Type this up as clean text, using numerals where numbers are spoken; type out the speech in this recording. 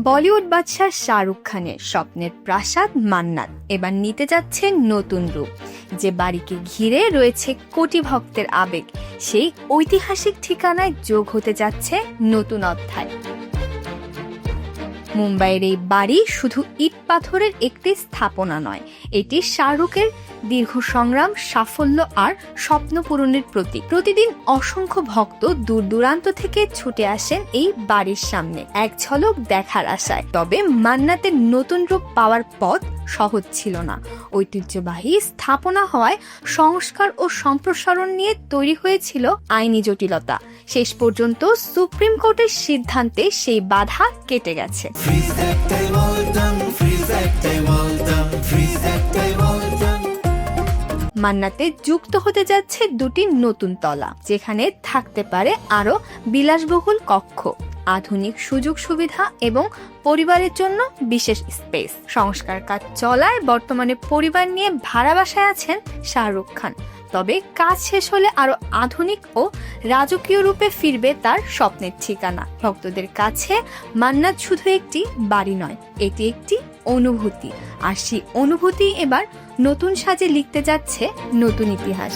বলিউড বাদশাহ শাহরুখ খানের স্বপ্নের প্রাসাদ মান্নাত এবার নিতে যাচ্ছে নতুন রূপ। যে বাড়িকে ঘিরে রয়েছে কোটি ভক্তের আবেগ, সেই ঐতিহাসিক ঠিকানায় যোগ হতে যাচ্ছে নতুন অধ্যায়। মুম্বাইয়ের এই বাড়ি শুধু ইট পাথরের একটি স্থাপনা নয়, এটি শাহরুখের দীর্ঘ সংগ্রাম, সাফল্য আর স্বপ্ন পূরণের প্রতীক। প্রতিদিন অসংখ্য ভক্ত দূর দূরান্ত থেকে ছুটে আসেন এই বাড়ির সামনে এক ঝলক দেখার আশায়। তবে মান্নাতের নতুন রূপ পাওয়ার পথ সহজ ছিল না। ঐতিহ্যবাহী স্থাপনা হওয়ায় সংস্কার ও সম্প্রসারণ নিয়ে তৈরি হয়েছিল আইনি জটিলতা। শেষ পর্যন্ত সুপ্রিম কোর্টের সিদ্ধান্তে সেই বাধা কেটে গেছে। মান্নাতে যুক্ত হতে যাচ্ছে দুটি নতুন তলা, যেখানে থাকতে পারে আরো বিলাসবহুল কক্ষ, আধুনিক সুযোগ সুবিধা এবং পরিবারের জন্য বিশেষ স্পেস। সংস্কার কাজ চলায় বর্তমানে পরিবার নিয়ে ভাড়া বাসায় আছেন শাহরুখ খান। তবে কাজ শেষ হলে আরো আধুনিক ও রাজকীয় রূপে ফিরবে তার স্বপ্নের ঠিকানা। ভক্তদের কাছে মান্নাত শুধু একটি বাড়ি নয়, এটি একটি অনুভূতি, আর সেই অনুভূতি এবার নতুন সাজে লিখতে যাচ্ছে নতুন ইতিহাস।